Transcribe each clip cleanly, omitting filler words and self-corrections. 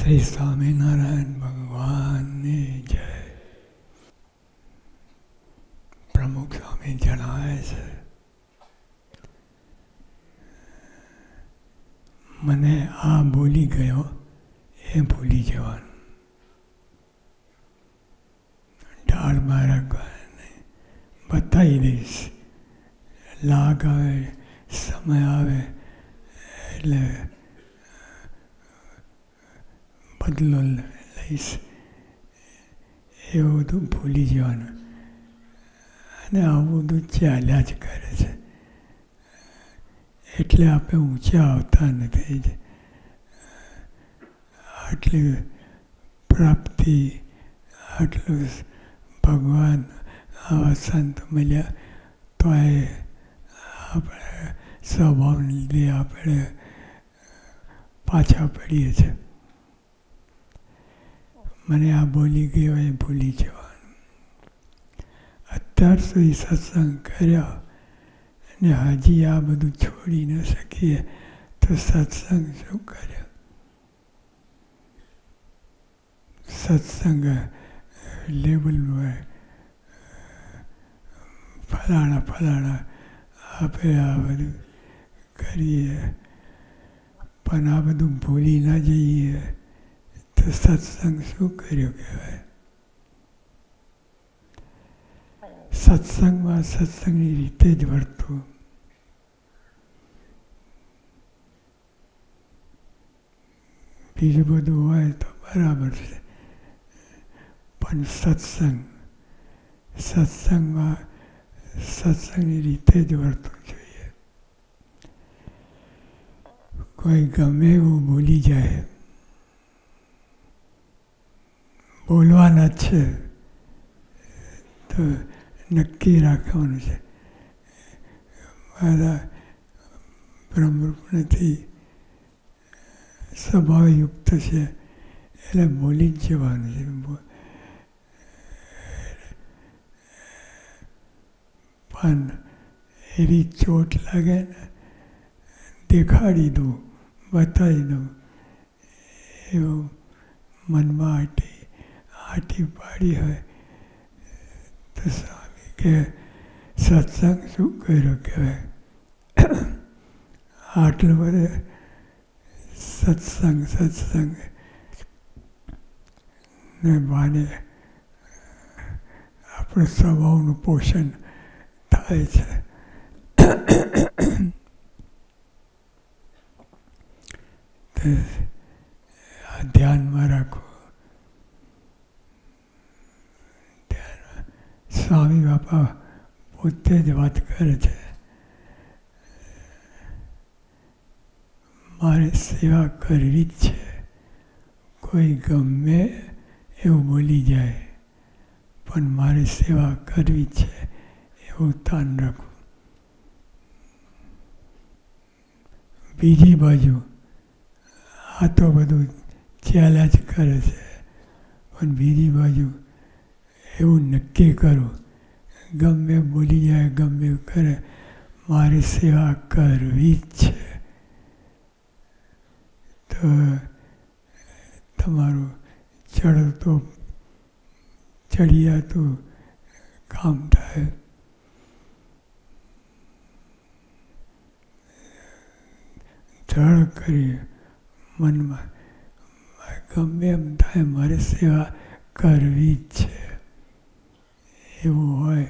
શ્રી સ્વામિનારાયણ ભગવાનની જય. પ્રમુખ સ્વામી જણાવે છે, મને આ ભૂલી ગયો એ ભૂલી જવાનું. ઢાળ બાળકને બતાવી દઈશ. લાગ આવે, સમય આવે એટલે બદલો લઈશ. એવું બધું ભૂલી જવાનું. અને આવું બધું ચાલ્યા જ કરે છે. એટલે આપણે ઊંચા આવતા નથી. આટલી પ્રાપ્તિ, આટલું ભગવાન આવા સંત મળ્યા તો એ આપણે સ્વભાવને લીધે આપણે પાછા પડીએ છીએ. મને આ બોલી ગયો એ ભૂલી જવાનું. અત્યાર સુધી સત્સંગ કર્યો અને હજી આ બધું છોડી ન શકીએ તો સત્સંગ શું કર્યો? સત્સંગ લેબલ હોય, ફલાણા આપણે આ બધું કરીએ પણ આ બધું ભૂલી ના જઈએ તો સત્સંગ શું કર્યો કહેવાય? સત્સંગમાં સત્સંગની રીતે જ વર્તવું. બીજું બધું હોય તો બરાબર છે, પણ સત્સંગમાં સત્સંગની રીતે જ વર્તવું જોઈએ. કોઈ ગમે એવું ભૂલી જાય, બોલવાના જ છે તો નક્કી રાખવાનું છે. મારા બ્રહ્મરૂપ નથી, સ્વભાવયુક્ત છે એટલે બોલી જ જવાનું છે. પણ એવી ચોટ લાગે ને, દેખાડી દઉં, બતાવી દઉં, એવું મનમાં આટી પાડી હોય તો સ્વામી કે સત્સંગ શું કર્યો કહેવાય? આટલું બધે સત્સંગ ને બાને આપણે સ્વભાવનું પોષણ થાય છે. આ ધ્યાનમાં રાખવું. સ્વામી બાપા પોતે જ વાત કરે છે, મારે સેવા કરવી જ છે. કોઈ ગમે એવું બોલી જાય પણ મારે સેવા કરવી જ છે એવું તાન રાખવું. બીજી બાજુ આ તો બધું ચાલ્યા જ કરે છે, પણ બીજી બાજુ એવું નક્કી કરું, ગમે બોલી જાય, ગમે કરે, મારી સેવા કરવી જ છે. તો તમારું ચડિયાતું કામ થાય. દ્રઢ કરી મનમાં ગમે એમ થાય મારે સેવા કરવી જ છે એવું હોય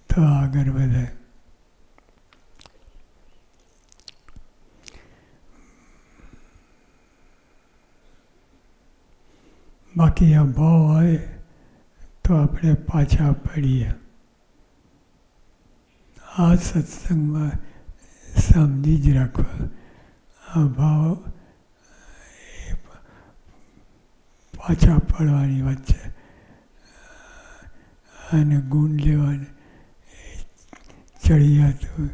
તો આગળ વધે. બાકી આ ભાવ હોય તો આપણે પાછા પડીએ. આ સત્સંગમાં સમજી જ રાખવા. આ ભાવ એ પાછા પડવાની વાત છે અને ગુણ લેવાની ચડિયાતું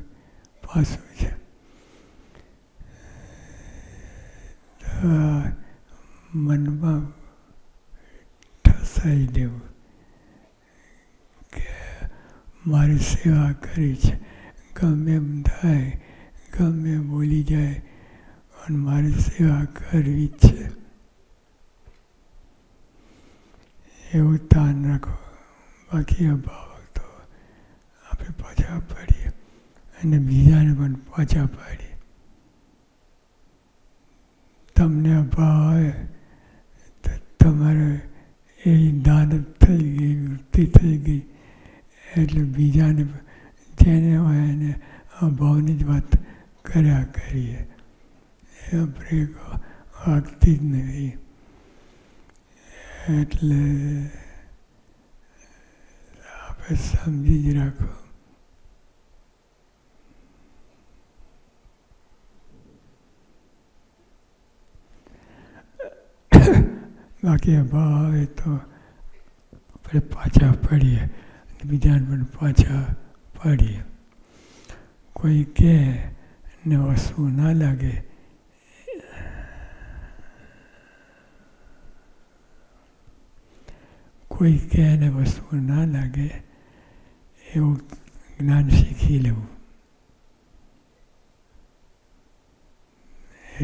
પાછું છે. મનમાં ઠસાઈ દેવું કે મારી સેવા કરી છે. ગમે એમ થાય, ગમે બોલી જાય પણ મારી સેવા કરવી જ છે. એવું તાન રાખો. બાકી અભાવ તો આપણે પાછા પાડીએ અને બીજાને પણ પાછા પાડીએ. તમને અભાવ આવે તો તમારે એ દાન થઈ ગઈ, વૃત્તિ થઈ ગઈ, એટલે બીજાને જેને હોય એને અભાવની જ વાત કર્યા કરીએ. એ બ્રેક વાગતી જ નથી. એટલે આપણે સમજી જ રાખો. બાકી અભાવ આવે તો આપણે પાછા પડીએ, બીજાને પણ પાછા પાડીએ. કોઈ કહે ને વસ્તુ ના લાગે, કોઈ કહે ને વસ્તુ ના લાગે એવું જ્ઞાન શીખી લેવું.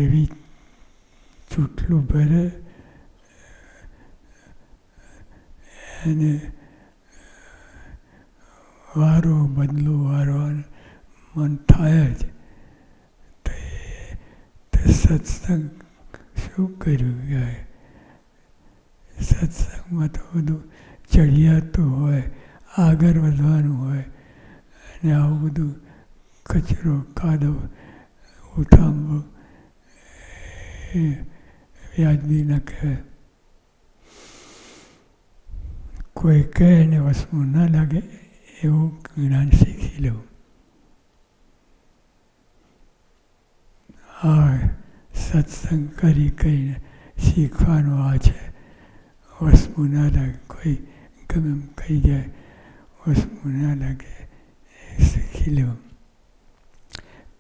એવી ચૂંટલું ભરે એને વારો બદલો વારવાનું મન થાય જ. તે સત્સંગ શું કર્યું ગયા? સત્સંગમાં તો બધું ચડિયાતું હોય, આગળ વધવાનું હોય, અને આવું બધું કચરો કાદવ ઉઠાંબો એ વ્યાજબી ન કહેવાય. કોઈ કહે ને વસ્તુ ના લાગે એવું જ્ઞાન શીખી લેવું. હા, સત્સંગ કરી કહીને શીખવાનું આ છે. વસ્તુ ના લાગે, કોઈ ગમે એમ કહી જાય, વસ્તુ ના લાગે એ શીખી લેવું.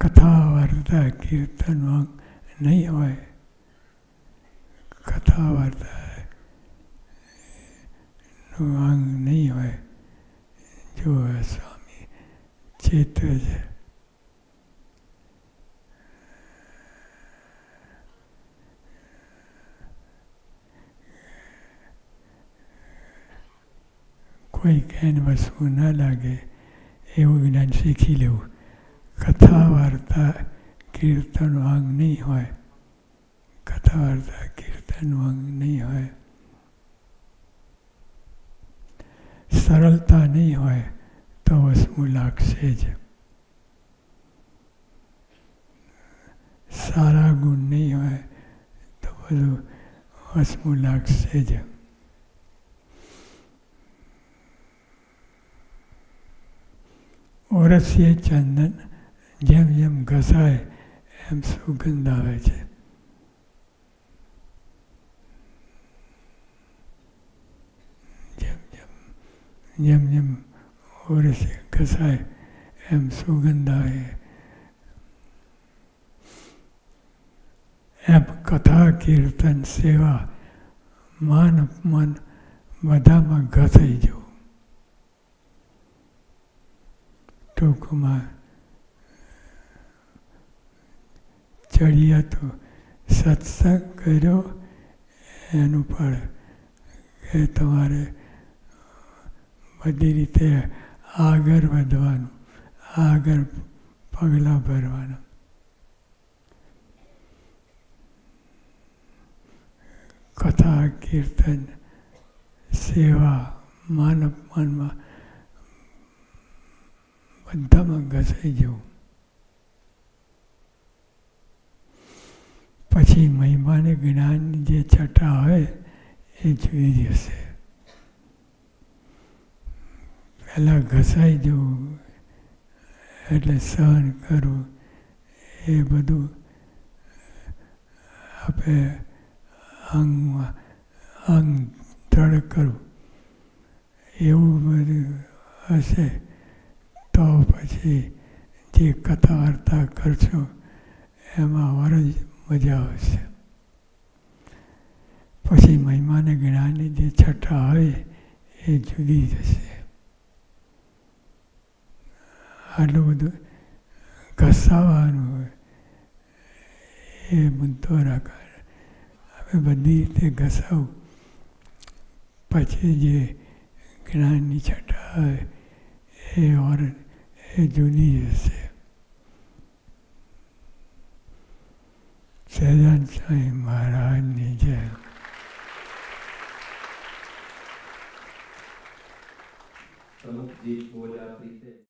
કથા વાર્તા કીર્તન વાંગ નહીં હોય. કથા વાર્તા નું અંગ નહીં હોય. જો સ્વામી ચેત છે. કોઈ કહેને વસ્તુ ના લાગે એવું જ્ઞાન શીખી લેવું. કથા વાર્તા કીર્તન અંગ નહીં હોય. કથા વાર્તા કીર્તન અંગ નહીં હોય. સરળતા નહીં હોય તો વસ્તુ લાગશે જ. સારા ગુણ નહીં હોય તો બધું વસ્તુ લાગશે જ. ઓરસીએ ચંદન જેમ જેમ ઘસાય એમ સુગંધ આવે છે. જેમ જેમ ઓરસીએ ઘસાય એમ સુગંધ આવે. એમ કથા કીર્તન સેવા માન અપમાન બધામાં ઘસાઈ જવું. ટૂંકમાં ચડિયા તો સત્સંગ કર્યો એનું ફળ કે તમારે બધી રીતે આગળ વધવાનું, આગળ પગલાં ભરવાનું. કથા કીર્તન સેવા માન અપમાનમાં બધામાં ઘસાઈ જવું. પછી મહિમાને જ્ઞાનની જે છટા હોય એ જોઈ જશે. પહેલાં ઘસાઈ જવું એટલે સહન કરવું એ બધું આપણે અંગમાં અંગ દ્રઢ કરવું એવું બધું હશે તો પછી જે કથા વાર્તા કરશો એમાં વરજ મજા આવશે. પછી મહિમાને જ્ઞાનની જે છટા હોય એ જુદી જશે. આટલું બધું ઘસાવાનું હોય એ મુદ્દો રાખે. હવે બધી રીતે ઘસાવું પછી જે જ્ઞાનની છટા હોય એ જુદી હશે. સહજાનંદ સ્વામી મહારાજની જય. પ્રમુખજી બોલ્યા